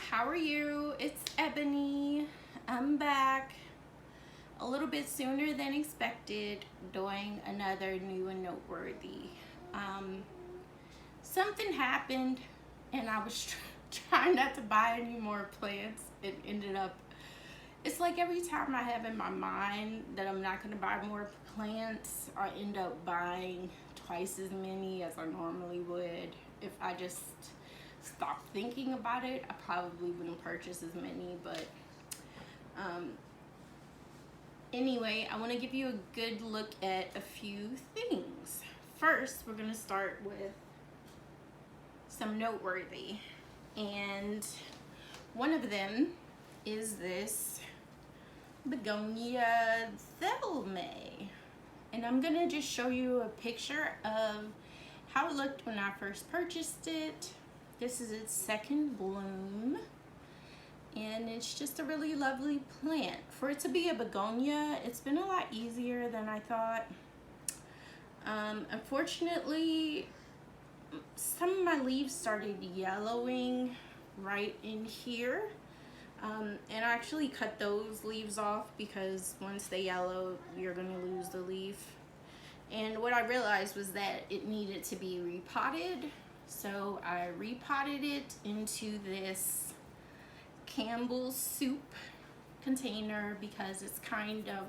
How are you? It's Ebony. I'm back a little bit sooner than expected doing another new and noteworthy. Something happened and I was trying not to buy any more plants. It ended up, it's like every time I have in my mind that I'm not going to buy more plants, I end up buying twice as many as I normally would. If I just stopped thinking about it, I probably wouldn't purchase as many, but anyway, I want to give you a good look at a few things. First, we're going to start with some noteworthy, and one of them is this begonia Thelme, and I'm going to just show you a picture of how it looked when I first purchased it. This is its second bloom, and it's just a really lovely plant. For it to be a begonia, it's been a lot easier than I thought. Unfortunately, some of my leaves started yellowing right in here, and I actually cut those leaves off because once they yellow, you're going to lose the leaf. And what I realized was that it needed to be repotted. So I repotted it into this Campbell's soup container because it's kind of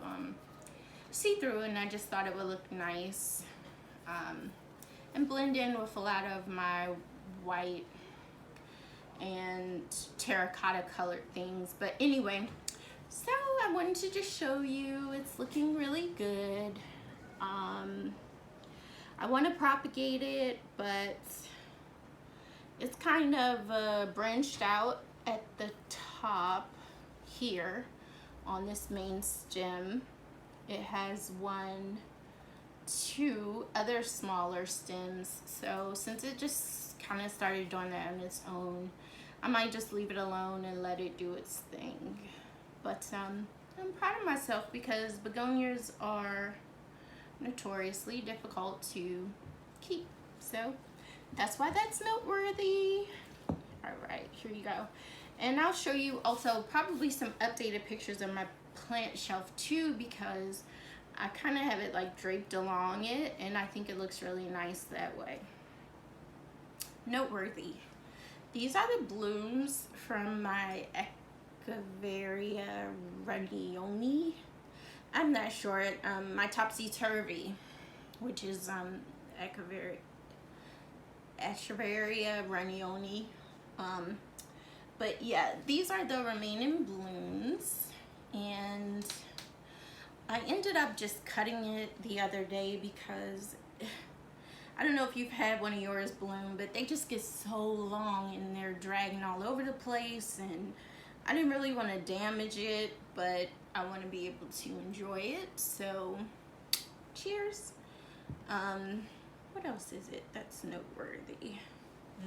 see-through, and I just thought it would look nice and blend in with a lot of my white and terracotta colored things. But anyway, so I wanted to just show you it's looking really good. I want to propagate it, but it's kind of branched out at the top here on this main stem. It has two other smaller stems. So since it just kind of started doing that on its own, I might just leave it alone and let it do its thing. But I'm proud of myself because begonias are notoriously difficult to keep. So that's why that's noteworthy. All right, here you go. And I'll show you also probably some updated pictures of my plant shelf too, because I kind of have it like draped along it, and I think it looks really nice that way. Noteworthy. These are the blooms from my Echeveria ranioni. I'm not sure. My topsy-turvy, which is Echeveria ranioni. But yeah, these are the remaining blooms, and I ended up just cutting it the other day because I don't know if you've had one of yours bloom, but they just get so long and they're dragging all over the place, and I didn't really want to damage it, but I want to be able to enjoy it. So cheers. What else is it that's noteworthy?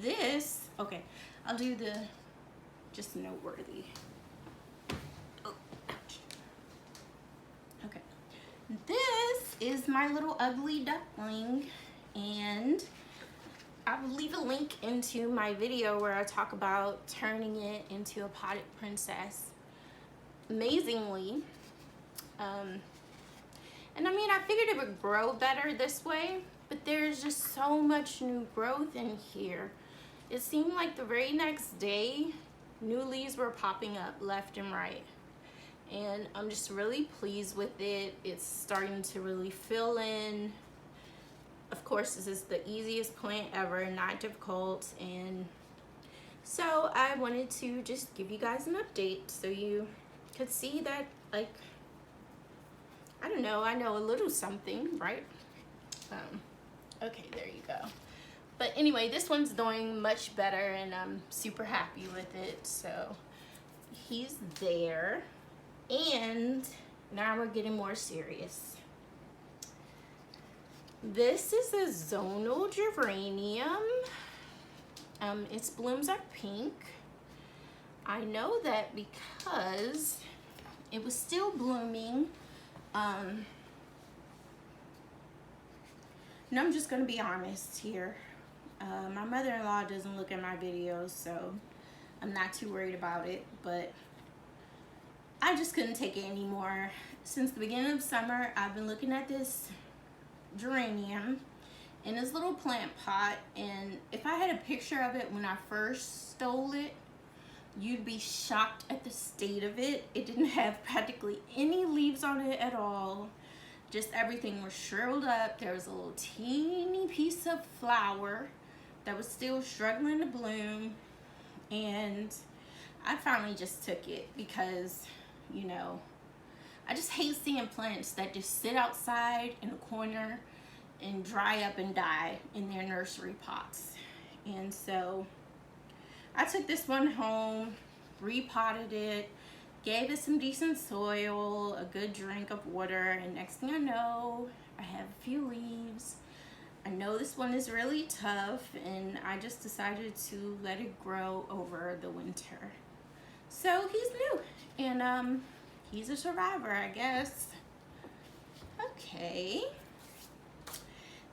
This, okay, I'll do the just noteworthy. Oh, ouch. Okay, this is my little ugly duckling, and I will leave a link into my video where I talk about turning it into a potted princess. Amazingly, and I mean, I figured it would grow better this way, but there's just so much new growth in here. It seemed like the very next day, new leaves were popping up left and right. And I'm just really pleased with it. It's starting to really fill in. Of course, this is the easiest plant ever, not difficult. And so I wanted to just give you guys an update so you could see that, like, I don't know, I know a little something, right? Okay, there you go. But anyway, this one's doing much better, and I'm super happy with it. So he's there. And now we're getting more serious. This is a zonal geranium. Its blooms are pink. I know that because it was still blooming. And I'm just gonna be honest here. My mother-in-law doesn't look at my videos, so I'm not too worried about it, but I just couldn't take it anymore. Since the beginning of summer, I've been looking at this geranium in this little plant pot, and if I had a picture of it when I first stole it, you'd be shocked at the state of it. It didn't have practically any leaves on it at all. Just everything was shriveled up. There was a little teeny piece of flower that was still struggling to bloom, and I finally just took it because, you know, I just hate seeing plants that just sit outside in a corner and dry up and die in their nursery pots. And so I took this one home, repotted it, gave it some decent soil, a good drink of water, and next thing I know, I have a few leaves. I know this one is really tough, and I just decided to let it grow over the winter. So he's new, and he's a survivor, I guess. Okay.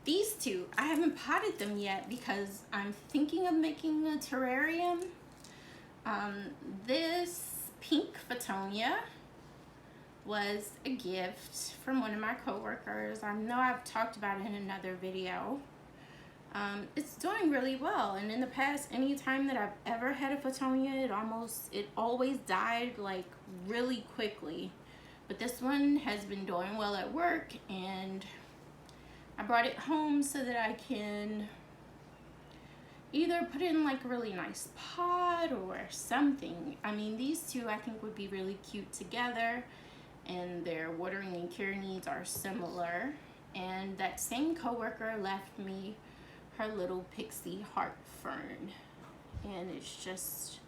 These two, I haven't potted them yet because I'm thinking of making a terrarium. This pink Photonia was a gift from one of my coworkers. I know I've talked about it in another video. It's doing really well, and in the past, any time that I've ever had a Photonia, it always died like really quickly. But this one has been doing well at work, and I brought it home so that I can either put it in like a really nice pot or something. I mean, these two I think would be really cute together, and their watering and care needs are similar. And that same coworker left me her little pixie heart fern, and it's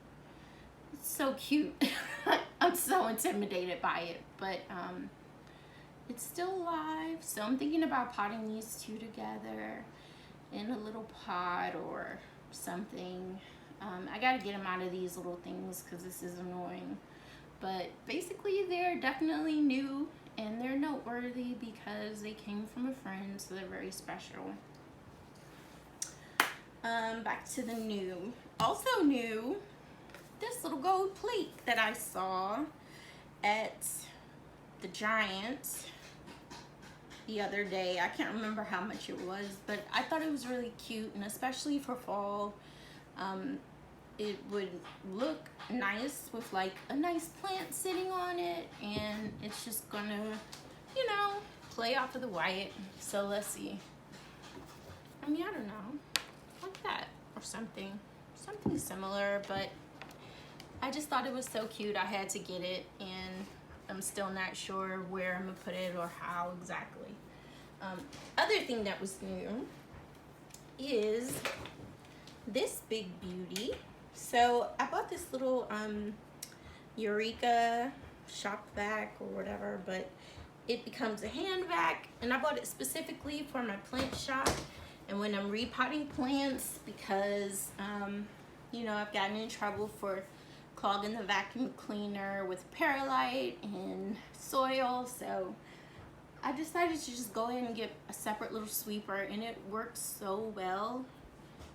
so cute. I'm so intimidated by it, but it's still alive, so I'm thinking about potting these two together in a little pot or something. I gotta get them out of these little things because this is annoying. But basically, they're definitely new, and they're noteworthy because they came from a friend, so they're very special. Back to the new. Also new, this little gold plate that I saw at the Giant the other day. I can't remember how much it was, but I thought it was really cute, and especially for fall, it would look nice with like a nice plant sitting on it, and it's just gonna, you know, play off of the white. So let's see. I mean, I don't know, like that or something similar, but I just thought it was so cute. I had to get it, and I'm still not sure where I'm gonna put it or how exactly. Other thing that was new is this big beauty. So I bought this little Eureka shop vac or whatever, but it becomes a hand vac, and I bought it specifically for my plant shop. And when I'm repotting plants, because you know, I've gotten in trouble for clogging the vacuum cleaner with perlite and soil, so I decided to just go ahead and get a separate little sweeper, and it works so well.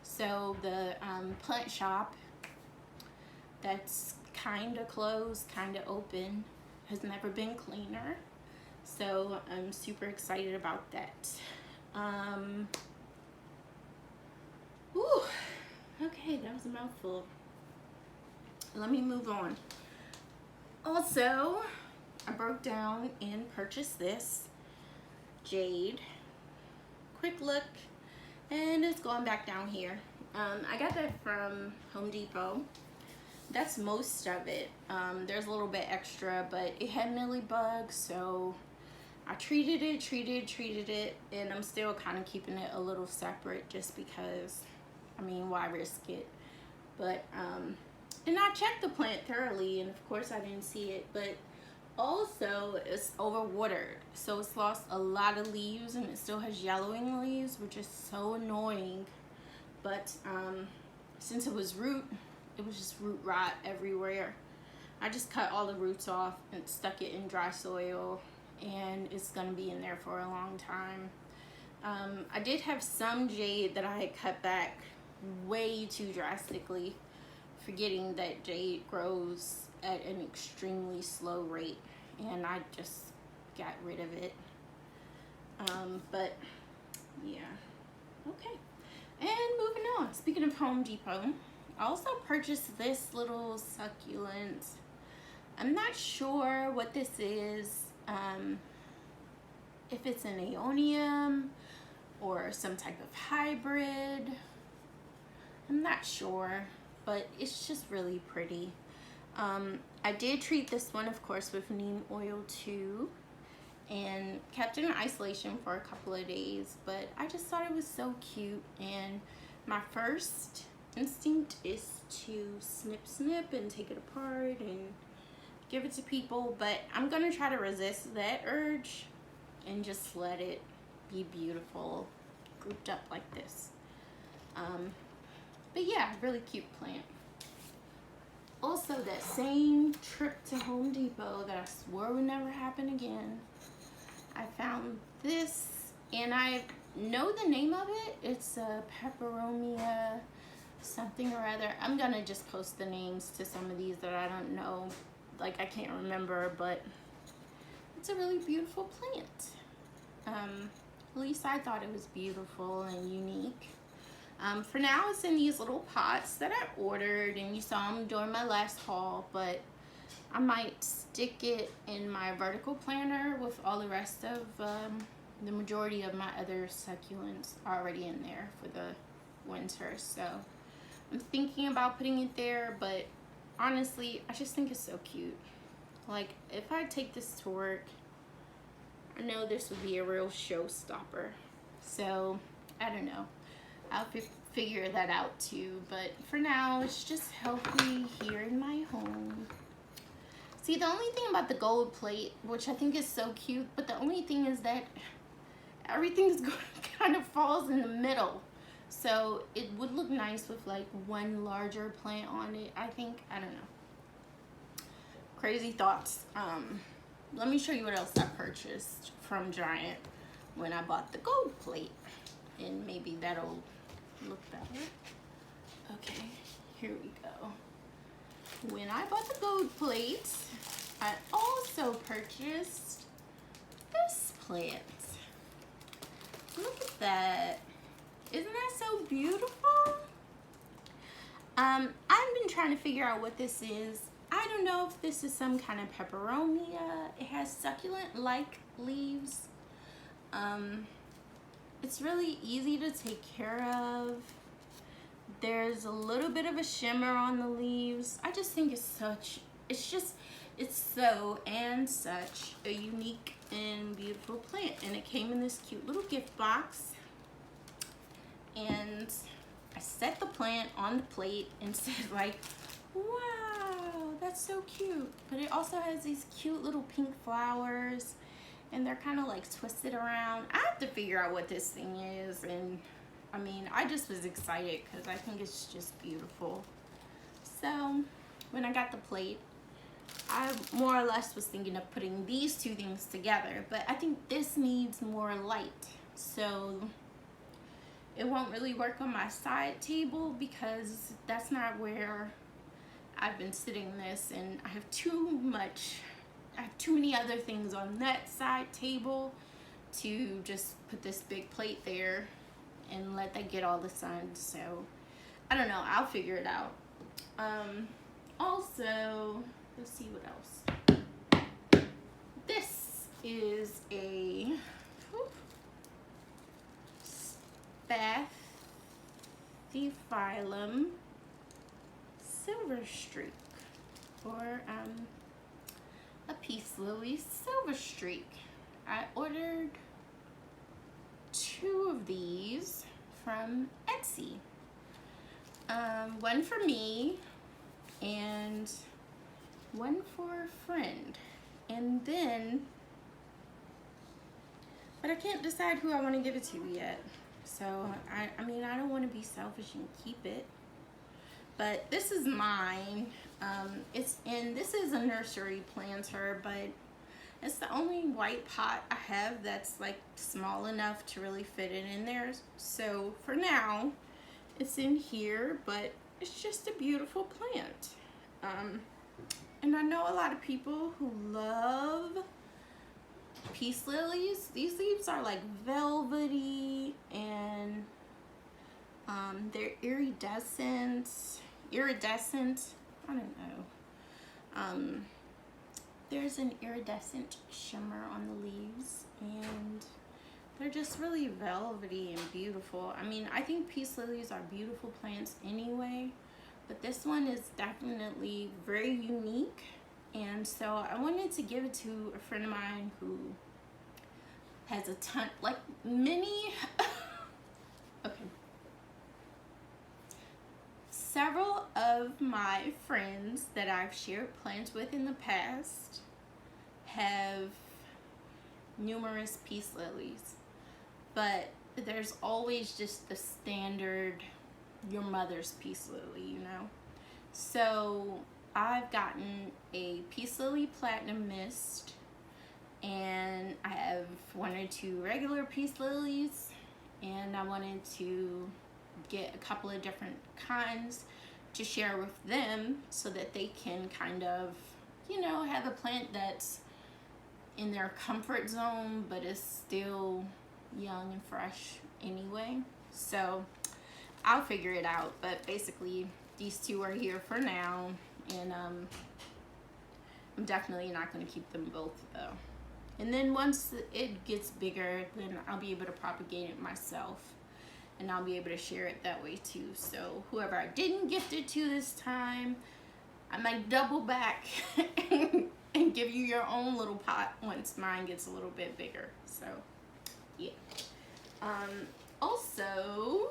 So the plant shop that's kind of closed, kind of open, has never been cleaner, so I'm super excited about that. Ooh, okay, that was a mouthful. Let me move on. Also, I broke down and purchased this jade. Quick look, and it's going back down here. I got that from Home Depot. That's most of it. There's a little bit extra, but it had mealybugs, so I treated it, and I'm still kind of keeping it a little separate just because, I mean, why risk it? But and I checked the plant thoroughly, and of course I didn't see it, but also it's overwatered, so it's lost a lot of leaves, and it still has yellowing leaves, which is so annoying. But since it was just root rot everywhere. I just cut all the roots off and stuck it in dry soil, and it's gonna be in there for a long time. I did have some jade that I had cut back way too drastically forgetting that jade grows at an extremely slow rate, and I just got rid of it. But yeah, okay. And moving on, speaking of Home Depot, I also purchased this little succulent. I'm not sure what this is, if it's an aeonium or some type of hybrid. I'm not sure, but it's just really pretty. I did treat this one, of course, with neem oil too, and kept it in isolation for a couple of days, but I just thought it was so cute, and my first instinct is to snip and take it apart and give it to people, but I'm gonna try to resist that urge and just let it be beautiful grouped up like this. But yeah, really cute plant. Also, that same trip to Home Depot that I swore would never happen again, I found this, and I know the name of it. It's a peperomia something or other. I'm gonna just post the names to some of these that I don't know, like I can't remember, but it's a really beautiful plant. At least I thought it was beautiful and unique. For now, it's in these little pots that I ordered, and you saw them during my last haul, but I might stick it in my vertical planter with all the rest of the majority of my other succulents already in there for the winter. So I'm thinking about putting it there, but honestly, I just think it's so cute. Like, if I take this to work, I know this would be a real showstopper. So I don't know. I'll figure that out too, but for now, it's just healthy here in my home. See, the only thing about the gold plate, which I think is so cute, but the only thing is that everything's kind of falls in the middle. So it would look nice with like one larger plant on it, I think. I don't know. Crazy thoughts. Let me show you what else I purchased from Giant when I bought the gold plate, and maybe that'll look better. Okay, here we go. When I bought the gold plate, I also purchased this plant. Look at that. Isn't that so beautiful? I've been trying to figure out what this is. I don't know if this is some kind of peperomia. It has succulent-like leaves. It's really easy to take care of. There's a little bit of a shimmer on the leaves. I just think it's so and such a unique and beautiful plant. And it came in this cute little gift box. And I set the plant on the plate and said like, wow, that's so cute. But it also has these cute little pink flowers, and they're kind of like twisted around. I have to figure out what this thing is, and I mean, I just was excited because I think it's just beautiful. So when I got the plate, I more or less was thinking of putting these two things together, but I think this needs more light, so it won't really work on my side table because that's not where I've been sitting this, and I have too many other things on that side table to just put this big plate there and let that get all the sun. So I don't know, I'll figure it out. Also, let's see what else. This is a Spathiphyllum silver streak, or a peace lily silver streak. I ordered 2 of these from Etsy. One for me and one for a friend. And then, but I can't decide who I want to give it to yet. So, I mean, I don't want to be selfish and keep it. But this is mine. This is a nursery planter, but it's the only white pot I have that's like small enough to really fit it in there. So for now, it's in here, but it's just a beautiful plant. And I know a lot of people who love peace lilies. These leaves are like velvety, and they're iridescent. I don't know. There's an iridescent shimmer on the leaves, and they're just really velvety and beautiful. I mean, I think peace lilies are beautiful plants anyway, but this one is definitely very unique. And so I wanted to give it to a friend of mine who has a ton, like many, okay. Several of my friends that I've shared plants with in the past have numerous peace lilies, but there's always just the standard, your mother's peace lily, you know? So I've gotten a peace lily platinum mist, and I have 1 or 2 regular peace lilies, and I wanted to get a couple of different kinds to share with them so that they can kind of, you know, have a plant that's in their comfort zone but is still young and fresh anyway. So I'll figure it out, but basically these 2 are here for now, and I'm definitely not going to keep them both though. And then once it gets bigger, then I'll be able to propagate it myself, and I'll be able to share it that way too. So whoever I didn't gift it to this time, I might double back and give you your own little pot once mine gets a little bit bigger. So yeah. Also,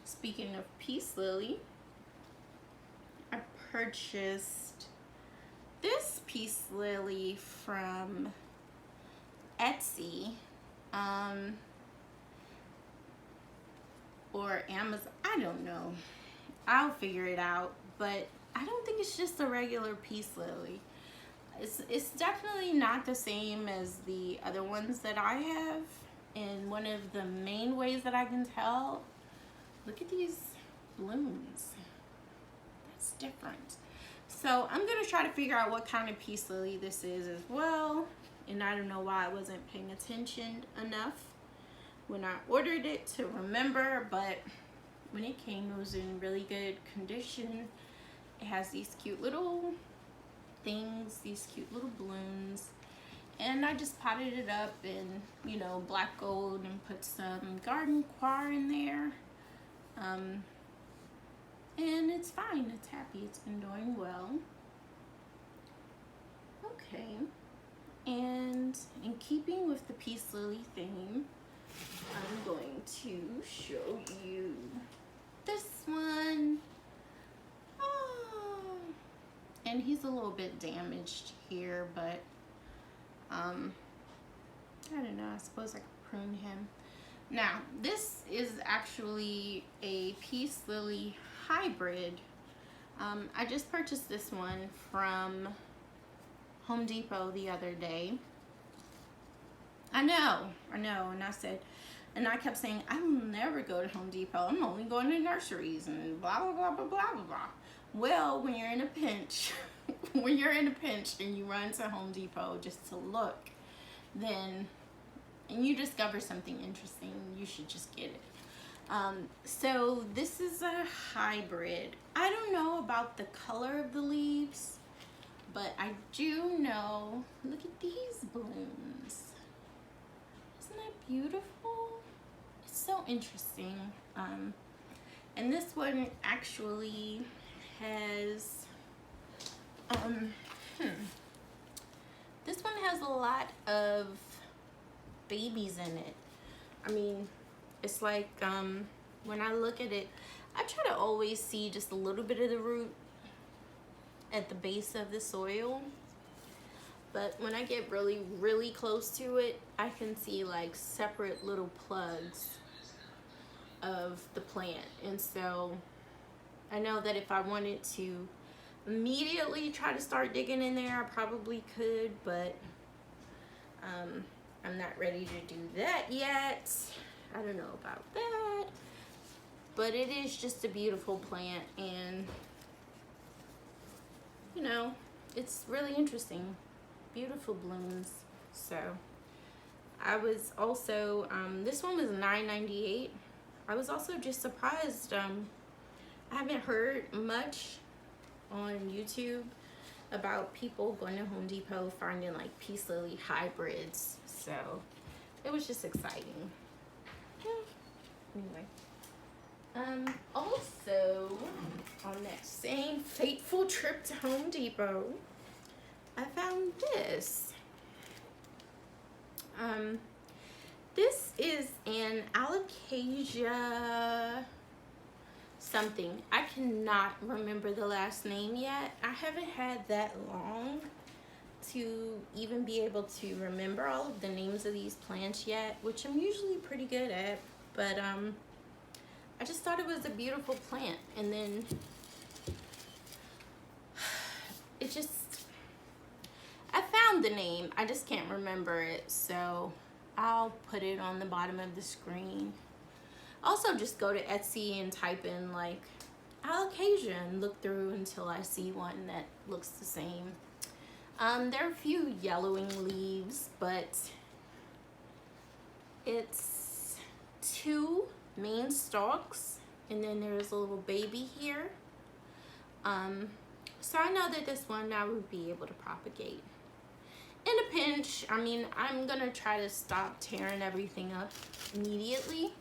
speaking of peace lily, I purchased this peace lily from Etsy, or Amazon, I don't know. I'll figure it out, but I don't think it's just a regular peace lily. It's definitely not the same as the other ones that I have, and one of the main ways that I can tell, look at these blooms. That's different. So I'm gonna try to figure out what kind of peace lily this is as well, and I don't know why I wasn't paying attention enough when I ordered it to remember, but when it came, it was in really good condition. It has these cute little things, these cute little blooms, and I just potted it up in, you know, black gold and put some garden coir in there, and it's fine, it's happy, it's been doing well. Okay, and in keeping with the peace lily theme, I'm going to show you this one. Oh, and he's a little bit damaged here, but I don't know, I suppose I could prune him. Now, this is actually a peace lily hybrid. I just purchased this one from Home Depot the other day. I know, and I kept saying, I will never go to Home Depot. I'm only going to nurseries and blah, blah, blah, blah, blah, blah, blah. Well, when you're in a pinch, when you're in a pinch and you run to Home Depot just to look, then, and you discover something interesting, you should just get it. So this is a hybrid. I don't know about the color of the leaves, but I do know, look at these blooms. Isn't that beautiful? It's so interesting. And this one actually has, this one has a lot of babies in it. I mean, it's like, when I look at it, I try to always see just a little bit of the root at the base of the soil. But when I get really, really close to it, I can see like separate little plugs of the plant. And so I know that if I wanted to immediately try to start digging in there, I probably could, but I'm not ready to do that yet. I don't know about that. but it is just a beautiful plant, and you know, it's really interesting. Beautiful blooms. So I was also, this one was $9.98. I was also just surprised. I haven't heard much on YouTube about people going to Home Depot finding like peace lily hybrids. So it was just exciting. Yeah. Anyway. Also, on that same fateful trip to Home Depot, I found this. This is an alocasia something. I cannot remember the last name yet. I haven't had that long to even be able to remember all of the names of these plants yet, which I'm usually pretty good at, but I just thought it was a beautiful plant, and then it just, I found the name, I just can't remember it, so I'll put it on the bottom of the screen. Also, just go to Etsy and type in like alocasia and look through until I see one that looks the same. There are a few yellowing leaves, but it's 2 main stalks, and then there's a little baby here. So I know that this one I would be able to propagate. In a pinch, I mean, I'm gonna try to stop tearing everything up immediately,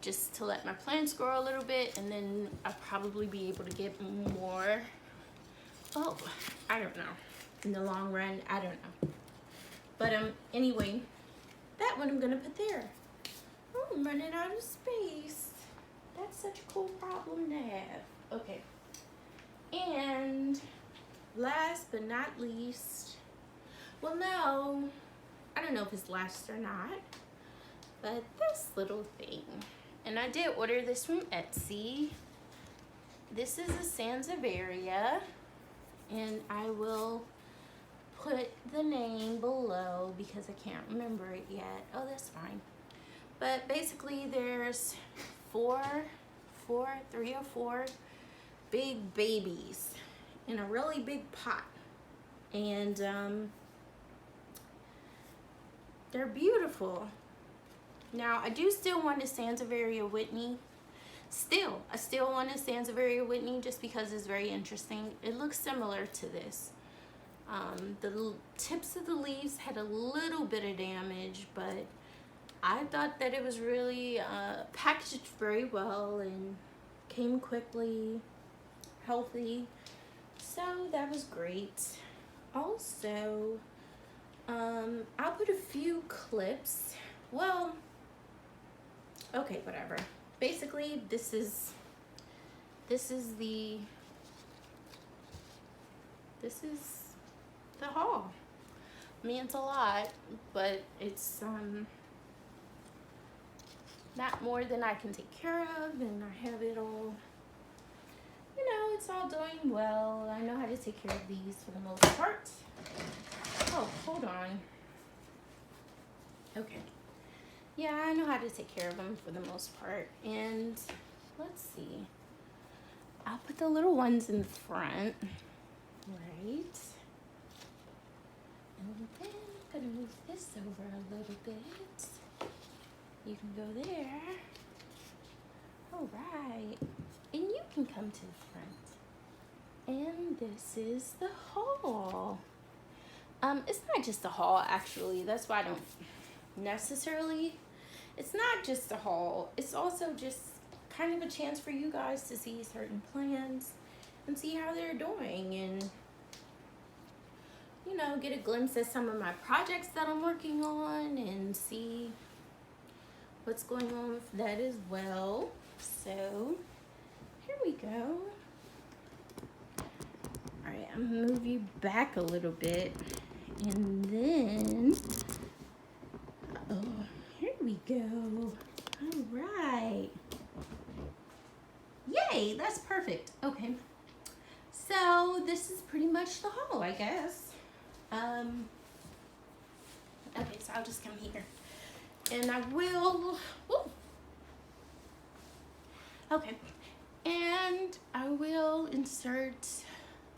just to let my plants grow a little bit, and then I'll probably be able to get more. Oh, I don't know. In the long run, I don't know. But anyway, that one I'm gonna put there. Oh, I'm running out of space. That's such a cool problem to have. Okay. And last but not least, well, no, I don't know if it's last or not, but this little thing. And I did order this from Etsy. This is a Sansevieria, and I will put the name below because I can't remember it yet. Oh, that's fine. But basically there's 3 or 4 big babies in a really big pot, and they're beautiful. Now I do still want a Sansevieria Whitney. I still want a Sansevieria Whitney just because it's very interesting. It looks similar to this. The tips of the leaves had a little bit of damage, but I thought that it was really packaged very well and came quickly, healthy. So that was great. Also, I'll put a few clips. Well, okay, whatever. Basically, this is the haul. I mean, it's a lot, but it's not more than I can take care of, and I have it all, you know, it's all doing well. I know how to take care of these for the most part. Oh, hold on. Okay. Yeah, I know how to take care of them for the most part. And let's see. I'll put the little ones in front. Right. And then I'm gonna move this over a little bit. You can go there. All right. And you can come to the front. And this is the haul. It's not just a haul, actually. That's why I don't necessarily, it's not just a haul. It's also just kind of a chance for you guys to see certain plants and see how they're doing, and you know, get a glimpse at some of my projects that I'm working on and see what's going on with that as well. So here we go. All right, I'm gonna move you back a little bit, and then here we go. All right. Yay, that's perfect. Okay. So this is pretty much the haul, I guess. Okay, so I'll just come here. And I will, Okay, and I will insert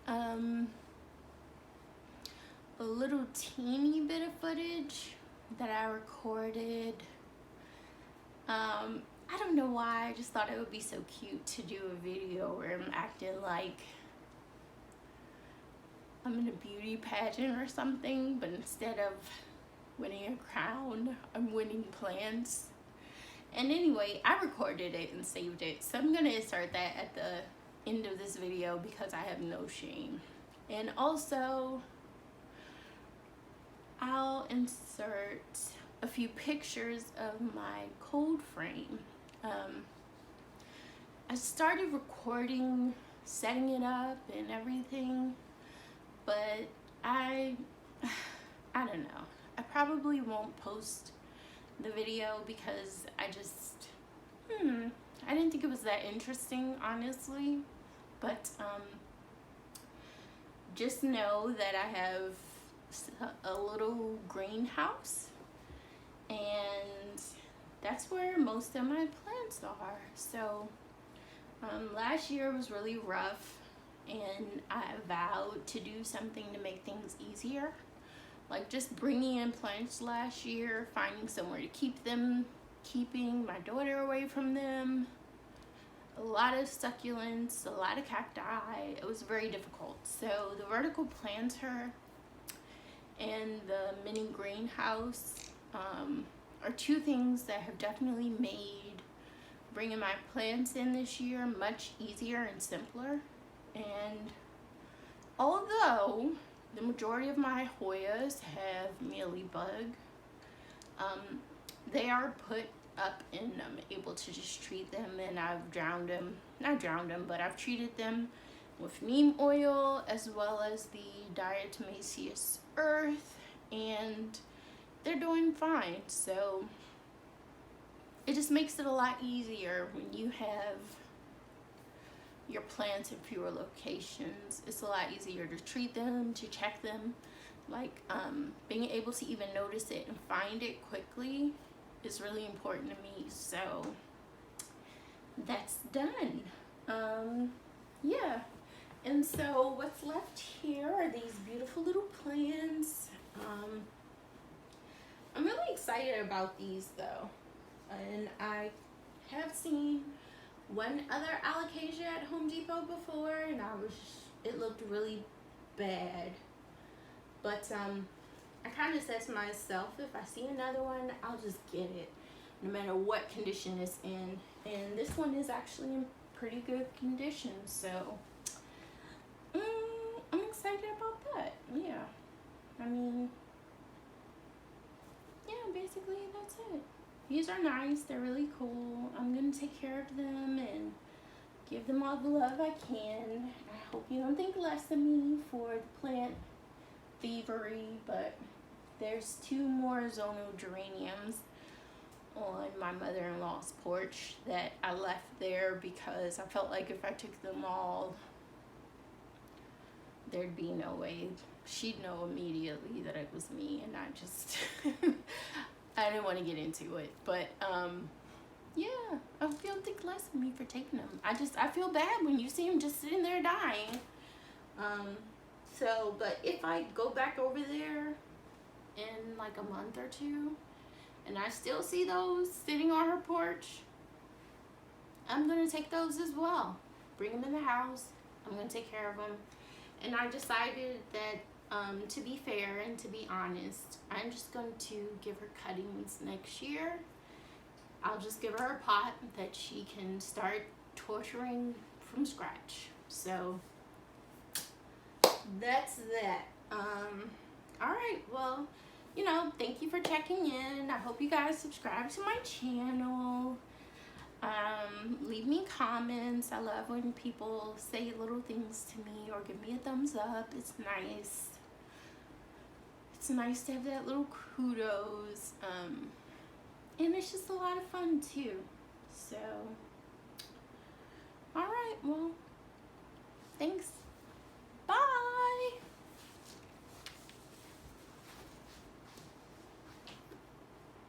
a little teeny bit of footage that I recorded. I don't know why, I just thought it would be so cute to do a video where I'm acting like I'm in a beauty pageant or something, but instead of winning a crown, I'm winning plants. And anyway, I recorded it and saved it, so I'm gonna insert that at the end of this video because I have no shame. And also, I'll insert a few pictures of my cold frame. I started recording, setting it up and everything, but I don't know. I probably won't post the video because I just, I didn't think it was that interesting, honestly. But just know that I have a little greenhouse, and that's where most of my plants are. So last year was really rough, and I vowed to do something to make things easier, like just bringing in plants last year, finding somewhere to keep them, keeping my daughter away from them, a lot of succulents, a lot of cacti. It was very difficult. So the vertical planter and the mini greenhouse are two things that have definitely made bringing my plants in this year much easier and simpler. And although the majority of my Hoyas have mealybug, they are put up and I'm able to just treat them, and I've drowned them, not drowned them, but I've treated them with neem oil as well as the diatomaceous earth, and they're doing fine. So it just makes it a lot easier when you have your plants in fewer locations. It's a lot easier to treat them, to check them. Like being able to even notice it and find it quickly is really important to me. So that's done. Yeah, and so what's left here are these beautiful little plants. I'm really excited about these though, and I have seen one other alocasia at Home Depot before, and it looked really bad. But I kind of said to myself, if I see another one, I'll just get it, no matter what condition it's in. And this one is actually in pretty good condition, so I'm excited about that. Yeah, I mean, yeah, basically that's it. These are nice, they're really cool. I'm gonna take care of them and give them all the love I can. I hope you don't think less of me for the plant thievery, but there's 2 more zonal geraniums on my mother-in-law's porch that I left there because I felt like if I took them all, there'd be no way. She'd know immediately that it was me, and I just I didn't want to get into it. But yeah, I hope you don't think less of me for taking them. I feel bad when you see them just sitting there dying. So, but if I go back over there in like a month or 2 and I still see those sitting on her porch, I'm gonna take those as well, bring them in the house. I'm gonna take care of them. And I decided that to be fair and to be honest, I'm just going to give her cuttings next year. I'll just give her a pot that she can start torturing from scratch. So that's that. All right, well, you know, thank you for checking in. I hope you guys subscribe to my channel. Leave me comments. I love when people say little things to me or give me a thumbs up. It's nice. It's nice to have that little kudos. And it's just a lot of fun too. So, all right, well, thanks.